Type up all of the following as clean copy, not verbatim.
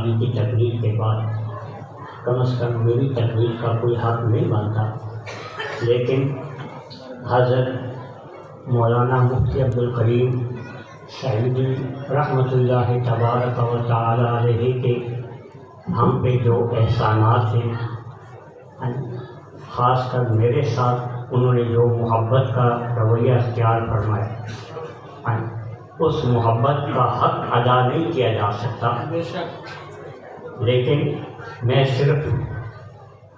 صحابی کی تقریر کے بعد کم از کم میری تقریر کا کوئی حق نہیں بنتا، لیکن حضرت مولانا مفتی عبدالکریم سعیدی رحمۃ اللہ تبارک و تعالی علیہ کے ہم پہ جو احسانات ہیں، خاص کر میرے ساتھ انہوں نے جو محبت کا رویہ اختیار فرمایا، اس محبت کا حق ادا نہیں کیا جا سکتا، لیکن میں صرف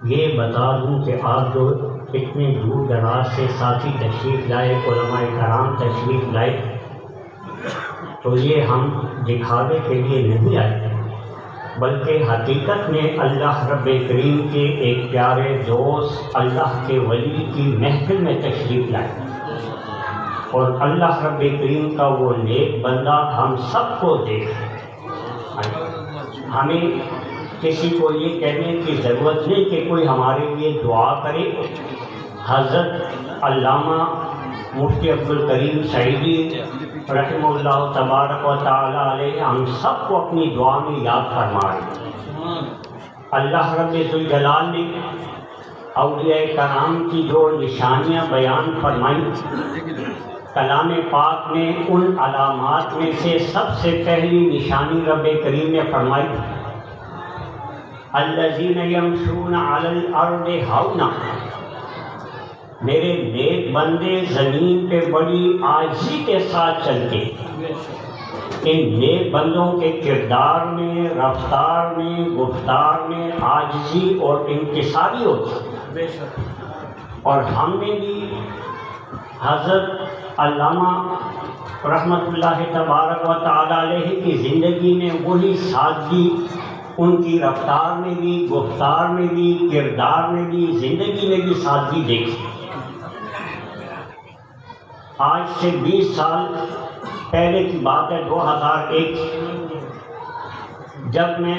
یہ بتا دوں کہ آپ جو اتنے دور دراز سے ساتھی تشریف لائے، علماء کرام تشریف لائے، تو یہ ہم دکھاوے کے لیے نہیں آئے، بلکہ حقیقت میں اللہ رب کریم کے ایک پیارے دوست اللہ کے ولی کی محفل میں تشریف لائے، اور اللہ رب کریم کا وہ نیک بندہ ہم سب کو دیکھے۔ ہمیں کسی کو یہ کہنے کی ضرورت نہیں کہ کوئی ہمارے لیے دعا کرے۔ حضرت علامہ مفتی عبدالکریم سعیدی رحمہ اللہ تبارک و تعالی علیہ ہم سب کو اپنی دعا میں یاد فرمائے۔ اللہ رب ذوالجلال نے اولیاء کرام کی جو نشانیاں بیان فرمائیں، کلام پاک میں ان علامات میں سے سب سے پہلی نشانی رب کریم نے فرمائی، الذین یمشون علی الارض ہونا، میرے نیک بندے زمین پہ بڑی عاجزی کے ساتھ چلتے۔ ان نیک بندوں کے کردار میں، رفتار میں، گفتار میں عاجزی اور انکساری ہوتی، اور ہم نے بھی حضرت علامہ رحمۃ اللہ تبارک و تعالی علیہ کی زندگی میں وہی سادگی ان کی رفتار میں بھی، گفتار میں بھی، کردار میں بھی، زندگی میں بھی سادگی دیکھی۔ آج سے 20 سال پہلے کی بات ہے، 2001، جب میں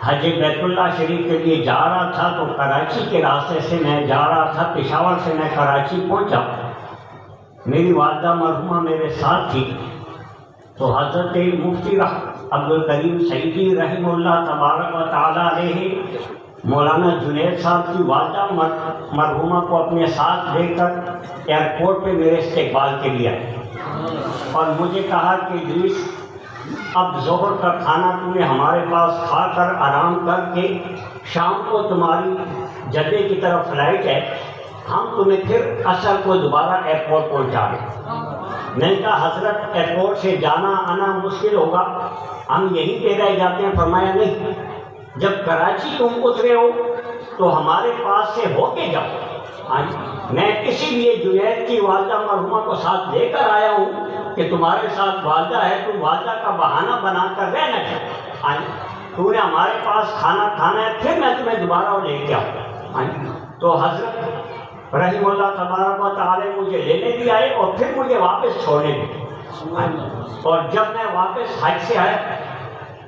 حج بیت اللہ شریف کے لیے جا رہا تھا تو کراچی کے راستے سے میں جا رہا تھا، پشاور سے میں کراچی پہنچا، میری والدہ مرحومہ میرے ساتھ تھی، تو حضرت مفتی عبدالکریم سعیدی رحمہ اللہ تبارک و تعالی علیہ مولانا جنید صاحب کی والدہ مرحومہ کو اپنے ساتھ لے کر ایئرپورٹ پہ میرے استقبال کے لیے آئے، اور مجھے کہا کہ ادریس، اب ظہر کا کھانا تمہیں ہمارے پاس کھا کر آرام کر کے شام کو تمہاری جدہ کی طرف فلائٹ ہے، ہم تمہیں پھر عصر کو دوبارہ ایئرپورٹ پہنچا دیں۔ میں نے کہا حضرت ایئرپورٹ سے جانا آنا مشکل ہوگا، ہم یہیں پہ رہ جاتے ہیں۔ فرمایا نہیں، جب کراچی تم اترے ہو تو ہمارے پاس سے ہو کے جاؤ۔ میں اسی لیے جنید کی والدہ مرحومہ کو ساتھ لے کر آیا ہوں کہ تمہارے ساتھ والدہ ہے، تم والدہ کا بہانہ بنا کر رہ نہ جاؤ، تو نے ہمارے پاس کھانا کھانا ہے، پھر میں تمہیں دوبارہ لے کے آؤں۔ تو حضرت رحم اللہ تبارک و تعالی مجھے لینے بھی آئے اور پھر مجھے واپس چھوڑنے بھی، اور جب میں واپس حج سے آیا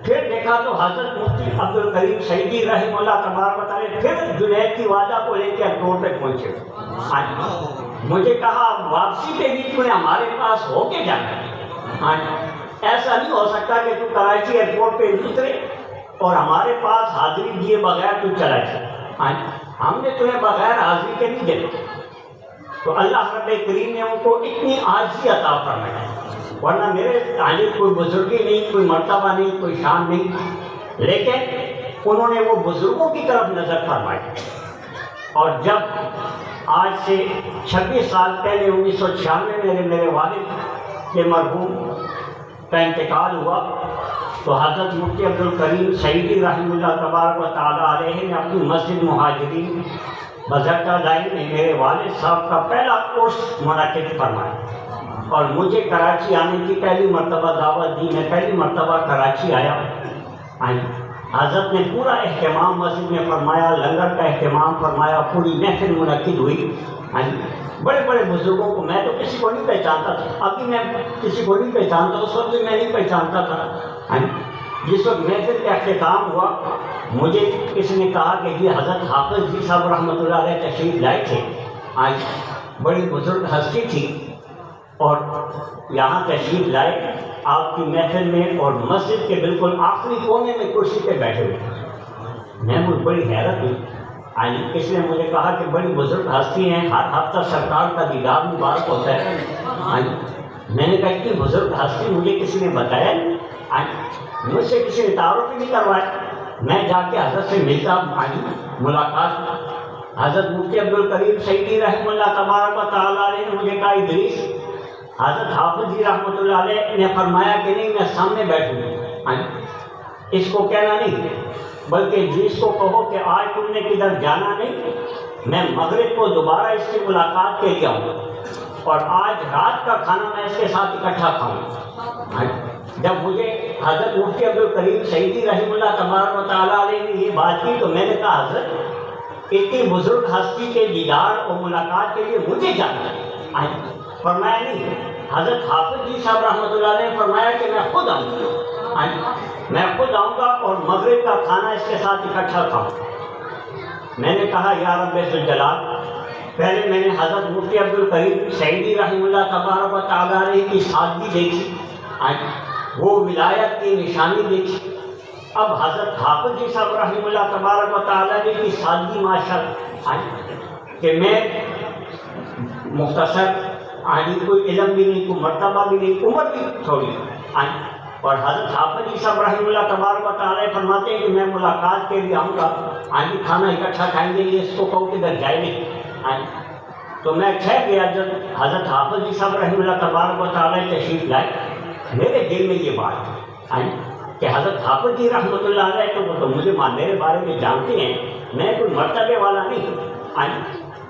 پھر دیکھا تو حضرت مفتی عبدالکریم سعیدی رحمہ اللہ تبارک و تعالی پھر جنید کی والدہ کو لے کے ایئرپورٹ پہ پہنچے۔ مجھے کہا واپسی پہ بھی تو نے ہمارے پاس ہو کے جانا، ایسا نہیں ہو سکتا کہ تو کراچی ایئرپورٹ پہ اترے اور ہمارے پاس حاضری دیے بغیر تو چلا جائے، ہم نے تمہیں بغیر حاضری کے نہیں دینا۔ تو اللہ رب کریم نے ان کو اتنی عاجزی عطا فرمائی، ورنہ میرے تعلق کوئی بزرگی نہیں، کوئی مرتبہ نہیں، کوئی شان نہیں، لیکن انہوں نے وہ بزرگوں کی طرف نظر فرمائی۔ اور جب آج سے 26 سال پہلے 1996 میں میرے والد کے مرحوم کا انتقال ہوا تو حضرت مفتی عبدالکریم سعیدی رحمہ اللہ تبارک و تعالی علیہ نے اپنی مسجد مہاجرین بزرگہ دائی میں میرے والد صاحب کا پہلا کورس منعقد فرمایا، اور مجھے کراچی آنے کی پہلی مرتبہ دعوت دی۔ میں پہلی مرتبہ کراچی آیا، حضرت نے پورا اہتمام مسجد میں فرمایا، لنگر کا اہتمام فرمایا، پوری محفل منعقد ہوئی۔ بڑے بڑے بزرگوں کو میں تو کسی کو نہیں پہچانتا تھا، ابھی میں کسی کو نہیں پہچانتا، اس وقت بھی میں نہیں پہچانتا تھا۔ جس وقت محفل کا اختتام ہوا مجھے کسی نے کہا کہ یہ حضرت حافظ جی صاحب رحمۃ اللہ علیہ تشریف لائے تھے، بڑی بزرگ ہستی تھی، اور یہاں تشریف لائے آپ کی محفل میں اور مسجد کے بالکل آخری کونے میں کرسی پہ بیٹھے ہوئے۔ میں مجھے بڑی حیرت ہوئی، کسی نے مجھے کہا کہ بڑی بزرگ ہستی ہیں، ہر ہفتہ سرکار کا دیدار مبارک ہوتا ہے۔ میں نے کہا اتنی بزرگ ہستی مجھے کسی نے بتایا، مجھ سے کسی نے تعارف بھی نہیں کروایا۔ میں جا کے حضرت سے ملتا، ملاقات، حضرت مفتی عبدالکریم سعیدی رحمہ اللہ تبارک و تعالیٰ علیہ نے مجھے کہا ادریس، حضرت حافظ جی رحمۃ اللہ علیہ نے فرمایا کہ نہیں میں سامنے بیٹھوں، اس کو کہنا نہیں بلکہ جس کو کہو کہ آج تم نے کدھر جانا نہیں، میں مغرب کو دوبارہ اس کی ملاقات کے لیے آؤں اور آج رات کا کھانا میں اس کے ساتھ اکٹھا کھاؤں۔ جب مجھے حضرت مفتی عبدالکریم سعیدی رحمہ اللہ تبارک و تعالیٰ علیہ نے یہ بات کی تو میں نے کہا حضرت اتنی بزرگ ہستی کے دیدار اور ملاقات کے لیے مجھے جانا ہے؟ فرمایا نہیں، حضرت حافظ جی صاحب رحمۃ اللہ علیہ نے فرمایا کہ میں خود آؤں گا، میں خود آؤں گا اور مغرب کا کھانا اس کے ساتھ اکٹھا کھاؤں۔ میں نے کہا یا رب ذوالجلال، پہلے میں نے حضرت مفتی عبدالکریم سعیدی رحمہ اللہ تبارک و تعالیٰ علیہ کی سادگی دیکھی، وہ ولایت کی نشانی دیکھی، اب حضرت حافظ جی صاحب رحمہ اللہ تبارک و تعالیٰ علیہ کی سادگی ماشاءاللہ کہ میں مختصر کوئی علم بھی نہیں، کوئی مرتبہ بھی نہیں، عمر بھی تھوڑی، اور حضرت حافظ جی صاحب رحمہ اللہ تبارک و تعالیٰ فرماتے ہیں کہ میں ملاقات کے لیے آؤں گا، کھانا اکٹھا کھائیں گے، اس کو کہوں کہ ادھر جائے نہیں۔ تو میں ٹھہر گیا، جب حضرت حافظ جی صاحب رحمہ اللہ تبارک و تعالیٰ تشریف لائے، میرے دل میں یہ بات کہ حضرت حافظ جی رحمۃ اللہ علیہ تو وہ تو مجھے میرے بارے میں جانتے ہیں، میں کوئی مرتبے والا نہیں،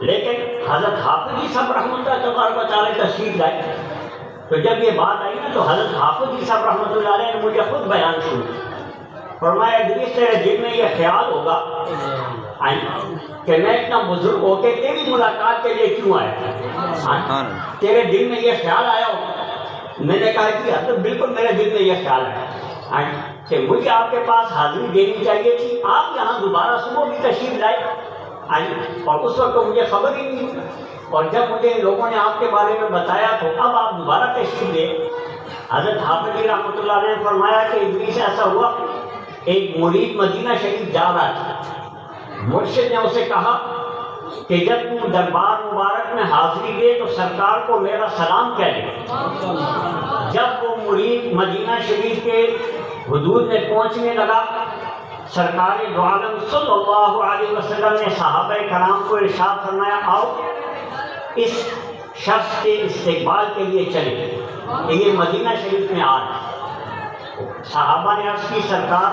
لیکن حضرت حافظ جی صاحب رحمۃ اللہ تبارک و تعالیٰ تشریف لائے تو جب یہ بات آئی نا تو حضرت حافظ جی صاحب رحمۃ اللہ علیہ نے مجھے خود بیان سنا، فرمایا ادریس تیرے دل میں یہ خیال ہوگا کہ میں اتنا بزرگ ہو کے تیری ملاقات کے لیے کیوں آیا، تیرے دل میں یہ خیال آیا ہوگا۔ میں نے کہا کہ حضرت بالکل میرے دل میں یہ خیال ہے کہ مجھے آپ کے پاس حاضری دینی چاہیے تھی، آپ یہاں دوبارہ صبح بھی تشریف لائے اور اس وقت تو مجھے خبر ہی نہیں، اور جب مجھے ان لوگوں نے آپ کے بارے میں بتایا تو اب آپ دوبارہ تشریف لے۔ حضرت حافظ جی رحمۃ اللہ علیہ نے فرمایا کہ ادریس ایسا ہوا، ایک مرید مدینہ شریف جا رہا تھا، مرشد نے اسے کہا کہ جب تم دربار مبارک میں حاضری دے تو سرکار کو میرا سلام کہہ دے۔ جب وہ مرید مدینہ شریف کے حدود میں پہنچنے لگا، سرکار دو عالم صلی اللہ علیہ وسلم نے صحابہ کرام کو ارشاد فرمایا آؤ اس شخص کے استقبال کے لیے چلے، یہ مدینہ شریف میں آ رہا۔ صحابہ نے عرض کی سرکار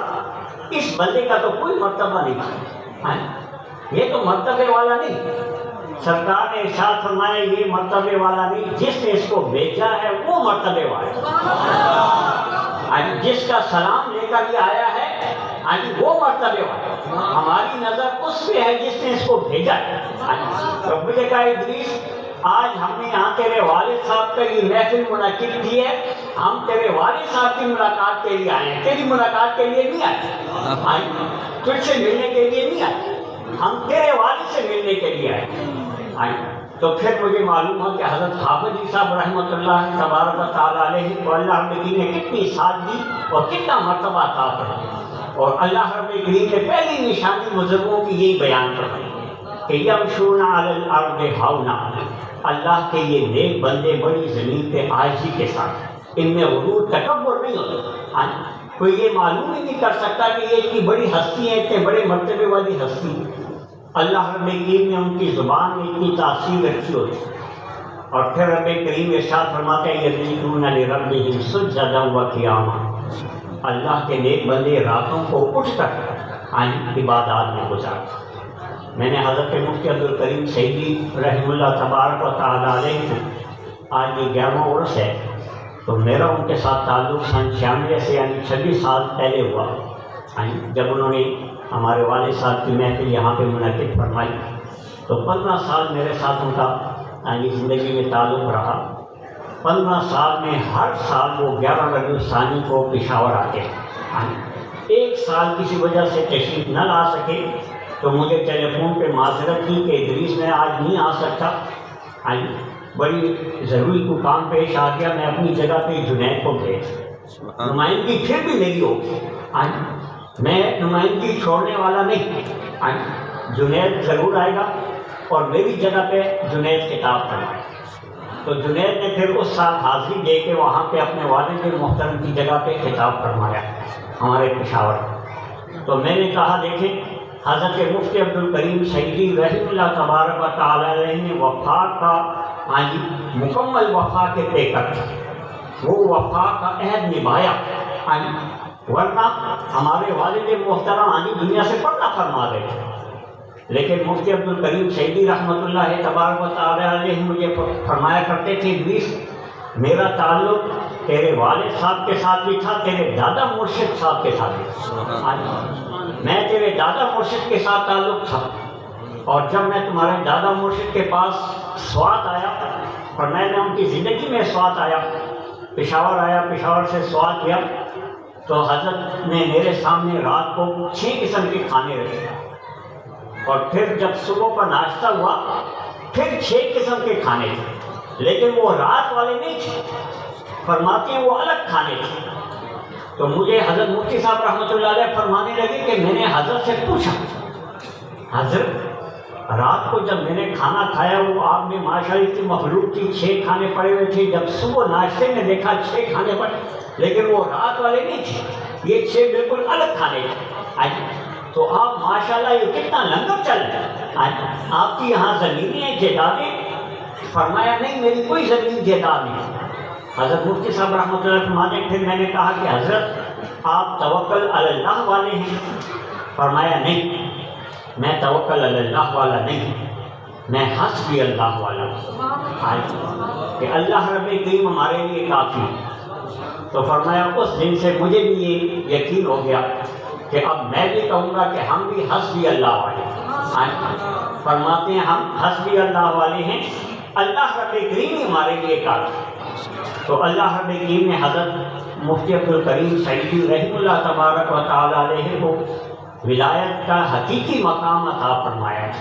اس بندے کا تو کوئی مرتبہ نہیں تھا، یہ تو مرتبے والا نہیں۔ سرکار نے ارشاد فرمایا یہ مرتبے والا نہیں، جس نے اس کو بھیجا ہے وہ مرتبے والا، جس کا سلام لے کر یہ آیا ہے وہ مرتبے والا، ہماری نظر اس پہ ہے جس نے اس کو بھیجا ہے۔ رب نے کہا ادریس آج ہم نے یہاں تیرے والد صاحب کا یہ محفل منعقد کی ہے، ہم تیرے والد صاحب کی ملاقات کے لیے آئے ہیں، تیری ملاقات کے لیے نہیں آئے، تجھ سے ملنے کے لیے نہیں آئے، ہم تیرے والد سے ملنے کے لیے آئے۔ تو پھر مجھے معلوم ہو کہ حضرت حافظ جی صاحب رحمۃ اللہ تبارک و تعالیٰ علیہ کو اللہ رب العالمین نے کتنی سادگی اور کتنا مرتبہ عطا فرمایا، اور اللہ رب العالمین نے پہلی نشانی بزرگوں کی یہی بیان فرمائی کہ یمشون علی الارض ہونا، اللہ کے یہ نیک بندے بڑی زمین پہ عاجزی کے ساتھ، ان میں غرور تکبر نہیں ہوتا، کوئی یہ معلوم ہی نہیں کر سکتا کہ یہ اتنی بڑی ہستی ہے، اتنے بڑے مرتبے والی ہستی ہے۔ اللہ رب العالمین نے ان کی زبان میں اتنی تاثیر رکھی ہوتی، اور پھر رب کریم ارشاد فرماتے ہیں یبیتون لربہم سجدا وقیاما، اللہ کے نیک بندے راتوں کو اٹھ کر عبادات میں گزارتے۔ میں نے حضرت مفتی عبدالکریم سعیدی رحمہ اللہ تبارک و تعالیٰ علیہ کو آج یہ 11واں عرس ہے، تو میرا ان کے ساتھ تعلق سن 96 سے یعنی 26 سال پہلے ہوا، جب انہوں نے ہمارے والد صاحب کی محفل یہاں پہ منعقد فرمائی، تو 15 سال میرے ساتھ ان کا زندگی میں تعلق رہا۔ 15 سال میں ہر سال وہ 11 ربیع الثانی کو پشاور آتے ہیں۔ ایک سال کسی وجہ سے تشریف نہ لا سکے تو مجھے ٹیلی فون پہ معذرت کی کہ ادریس میں آج نہیں آ سکتا، بڑی ضروری کو کام پیش آ گیا، میں اپنی جگہ پہ جنید کو بھیج، نمائندگی پھر بھی میری ہوگی، میں نمائندگی چھوڑنے والا نہیں، جنید ضرور آئے گا اور میری جگہ پہ جنید خطاب فرمائے۔ تو جنید نے پھر اس سال حاضری دے کے وہاں پہ اپنے والد محترم کی جگہ پہ خطاب فرمایا ہمارے پشاور۔ تو میں نے کہا دیکھیں حضرت مفتی عبدالکریم سعیدی رحمہ اللہ تبارک و تعالیٰ علیہ نے وفا کا مکمل وفا کے طے کر وہ وفا کا عہد نبھایا، ورنہ ہمارے والد محترم دنیا سے پردہ فرما گئے تھے۔ لیکن مفتی عبدالکریم سعیدی رحمۃ اللہ تبارک و تعالیٰ علیہ مجھے فرمایا کرتے تھے ادریس میرا تعلق تیرے والد صاحب کے ساتھ بھی تھا، تیرے دادا مرشد صاحب کے ساتھ بھی تھا، میں تیرے دادا مرشد کے ساتھ تعلق تھا، اور جب میں تمہارے دادا مرشد کے پاس سوات آیا اور میں نے ان کی زندگی میں سوات آیا، پشاور آیا، پشاور سے سوات کیا، تو حضرت نے میرے سامنے رات کو 6 قسم کے کھانے رکھے، اور پھر جب صبح کا ناشتہ ہوا پھر 6 قسم کے کھانے تھے، لیکن وہ رات والے نہیں تھے، فرماتے ہیں وہ الگ کھانے تھے۔ تو مجھے حضرت مفتی صاحب رحمۃ اللہ علیہ فرمانے لگے کہ میں نے حضرت سے پوچھا، حضرت رات کو جب میں نے کھانا کھایا وہ آپ میں ماشاءاللہ کی مخلوق کی 6 کھانے پڑے ہوئے تھے، جب صبح ناشتے میں دیکھا 6 کھانے پڑے، لیکن وہ رات والے نہیں تھے، یہ 6 بالکل الگ کھانے تھے۔ تو آپ ماشاءاللہ یہ کتنا لنگر چل رہا ہے، آپ کی یہاں زمینیں ہیں، جائیدادیں؟ فرمایا نہیں میری کوئی زمین جائیداد نہیں۔ حضرت مفتی صاحب رحمۃ اللہ فرماتے پھر میں نے کہا کہ حضرت آپ توکل علی اللہ والے ہیں؟ فرمایا نہیں میں توکل علی اللہ والا نہیں، میں حسبی اللہ والا ہوں، کہ اللہ رب کریم ہمارے لیے کافی۔ تو فرمایا اس دن سے مجھے بھی یہ یقین ہو گیا کہ اب میں بھی کہوں گا کہ ہم بھی حسبی اللہ والے ہیں۔ فرماتے ہیں ہم حسبی اللہ والے ہیں، اللہ رب کریم ہی ہمارے لیے کافی۔ تو اللہ رب کریم نے حضرت مفتی عبدالکریم سعیدی رحمہ اللہ تبارک و تعالیٰ علیہ کو ولایت کا حقیقی مقام عطا فرمایا ہے،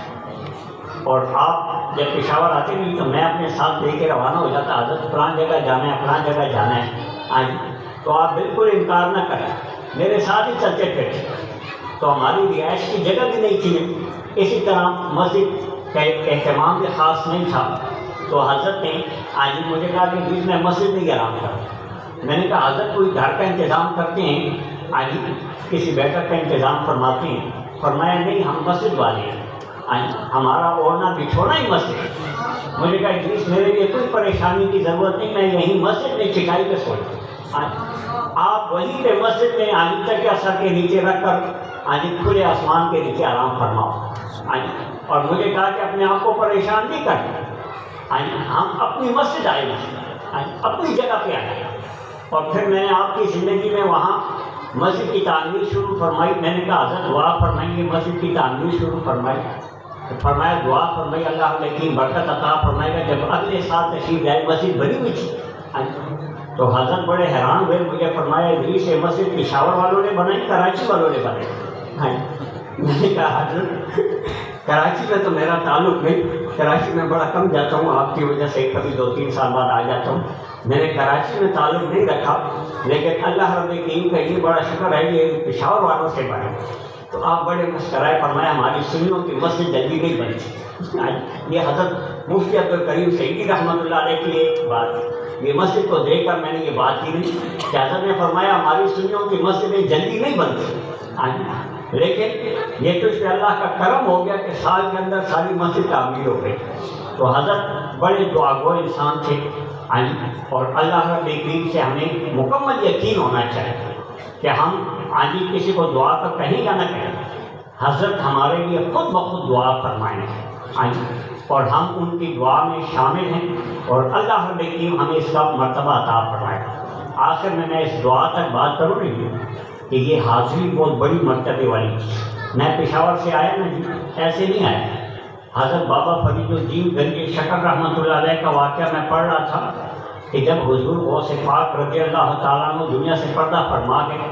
اور آپ جب پشاور آتے نہیں تو میں اپنے ساتھ لے کے روانہ ہو جاتا، حضرت فلاں جگہ جانا ہے، فلاں جگہ جانا ہے، تو آپ بالکل انکار نہ کریں، میرے ساتھ ہی چلتے پھرتے۔ تو ہماری رہائش کی جگہ بھی نہیں تھی، اسی طرح مسجد کا اہتمام بھی خاص نہیں تھا، تو حضرت نے آج مجھے کہا کہ بیچ میں مسجد نہیں آرام کرتا۔ میں نے کہا حضرت کوئی گھر کا انتظام کرتے ہیں، آج کسی بیٹھک کا انتظام فرماتے ہیں؟ فرمایا نہیں ہم مسجد والے ہیں، ہمارا اوڑھنا بچھونا ہی مسجد ہے۔ مجھے کہا ادریس میرے لیے کوئی پریشانی کی ضرورت نہیں، میں یہیں مسجد میں چٹائی پہ سوتا، آپ وہیں پہ مسجد میں تک کے اثر کے نیچے رکھ کر کھلے آسمان کے نیچے آرام فرماؤ، اور مجھے کہا کہ اپنے آپ کو پریشان نہیں کرنا، ہم اپنی مسجد آئے ہیں، اپنی جگہ پہ آئے۔ اور پھر میں نے آپ کی زندگی میں وہاں مسجد کی تعمیر شروع فرمائی، میں نے کہا حضرت دعا فرمائیں گے، مسجد کی تعمیر شروع فرمائی، فرمایا دعا فرمائی اللہ لیکن برکت عطا فرمائے گا۔ جب اگلے سال تشریف لائے مسجد بنی ہوئی تھی، تو حضرت بڑے حیران ہوئے، مجھے فرمایا ادریس یہ مسجد پشاور والوں نے بنائی کراچی والوں نے بنائی؟ میں نے کہا حضرت کراچی میں تو میرا تعلق نہیں، کراچی میں بڑا کم جاتا ہوں، آپ کی وجہ سے کبھی 2-3 سال بعد آ جاتا ہوں، میں نے کراچی میں تعلق نہیں رکھا، لیکن اللہ رب کریم کا یہ بڑا شکر ہے یہ پشاور والوں سے بنا۔ تو آپ بڑے مسکرائے، فرمایا ہماری سنیوں کی مسجد جلدی نہیں بنتی۔ یہ حضرت مفتی عبدالکریم سعیدی رحمۃ اللہ علیہ کی ایک بات ہے، یہ مسجد کو دیکھ کر میں نے یہ بات کی نہیں کہ حضرت نے فرمایا ہماری سنیوں کی مسجدیں جلدی نہیں بنتی، لیکن یہ تو اس پہ اللہ کا کرم ہو گیا کہ سال کے اندر ساری مسجد تعمیر ہو گئی۔ تو حضرت بڑے دعا گو انسان تھے، اور اللہ رب کریم سے ہمیں مکمل یقین ہونا چاہیے کہ ہم کسی کو دعا تو کہیں یا نہ کہیں، حضرت ہمارے لیے خود بخود دعا فرمائیں گے، اور ہم ان کی دعا میں شامل ہیں، اور اللہ رب کریم ہمیں اس کا مرتبہ عطا فرمائے۔ آخر میں اس دعا تک بات کروں نہیں کہ یہ حاضری بہت بڑی مرتبے والی چیز، میں پشاور سے آیا نا جی، ایسے نہیں آیا۔ حضرت بابا فرید الدین گنج شکر رحمۃ اللہ علیہ کا واقعہ میں پڑھ رہا تھا کہ جب حضور غوث پاک رضی اللہ تعالیٰ عنہ دنیا سے پردہ فرما گئے،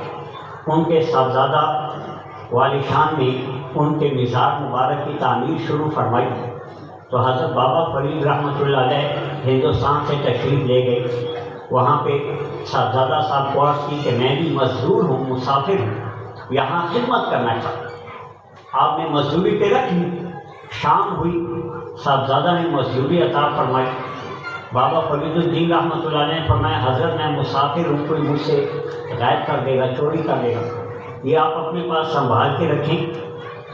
ان کے صاحبزادہ والی شان نے ان کے مزار مبارک کی تعمیر شروع فرمائی، تو حضرت بابا فرید رحمۃ اللہ علیہ ہندوستان سے تشریف لے گئے. وہاں پہ صاحبزادہ صاحب کو عرض کی کہ میں بھی مزدور ہوں، مسافر ہوں، یہاں خدمت کرنا چاہتا ہوں. آپ نے مزدوری پہ رکھ لی. شام ہوئی، صاحبزادہ نے مزدوری عطا فرمائی. بابا فرید الدین رحمۃ اللہ علیہ نے فرمایا حضرت میں مسافر ہوں، کوئی مجھ سے غائب کر دے گا، چوری کر دے گا، یہ آپ اپنے پاس سنبھال کے رکھیں.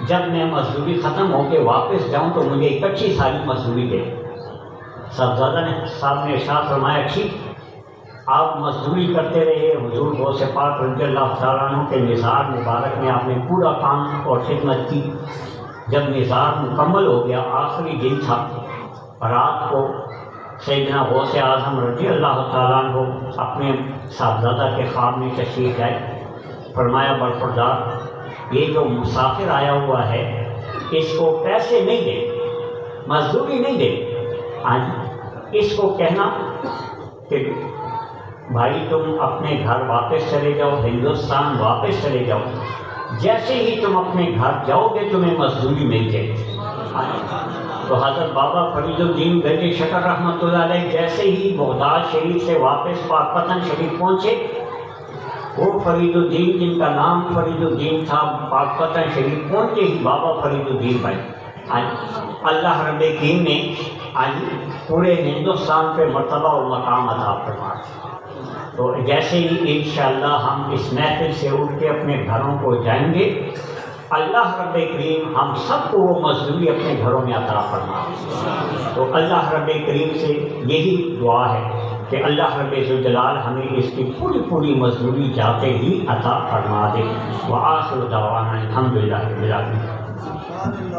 جب میں مزدوری ختم ہو کے واپس جاؤں تو مجھے اکٹھی ساری مزدوری دے. صاحبزادہ نے صاحب نے ارشاد فرمایا ٹھیک. آپ مزدوری کرتے رہے. حضور غوث پاک رضی اللہ تعالیٰ عنہ کے نثار مبارک میں آپ نے پورا کام اور خدمت کی. جب نثار مکمل ہو گیا، آخری دن تھا، رات کو سیدنا غوث اعظم رضی اللہ تعالیٰ عنہ اپنے صاحبزادہ کے خواب میں تشریف لائے. فرمایا برخوردار، یہ جو مسافر آیا ہوا ہے اس کو پیسے نہیں دے، مزدوری نہیں دے. آج اس کو کہنا کہ بھائی تم اپنے گھر واپس چلے جاؤ، ہندوستان واپس چلے جاؤ. جیسے ہی تم اپنے گھر جاؤ گے تمہیں مزدوری مل جائے گی. تو حضرت بابا فرید الدین گنج شکر رحمۃ اللہ علیہ جیسے ہی بغداد شریف سے واپس پاکپتن شریف پہنچے، وہ فرید الدین جن کا نام فرید الدین تھا، پاکپتن شریف پہنچے ہی بابا فرید الدین بھائی اللہ رب کریم نے پورے ہندوستان پہ مرتبہ اور مقام عطا فرمایا. تو جیسے ہی انشاءاللہ ہم اس محفل سے اٹھ کے اپنے گھروں کو جائیں گے، اللہ رب کریم ہم سب کو وہ مزدوری اپنے گھروں میں عطا فرمائے. تو اللہ رب کریم سے یہی دعا ہے کہ اللہ رب ذوالجلال ہمیں اس کی پوری مزدوری جاتے ہی عطا فرما دے. وآخر دعوانا الحمدللہ رب العالمین.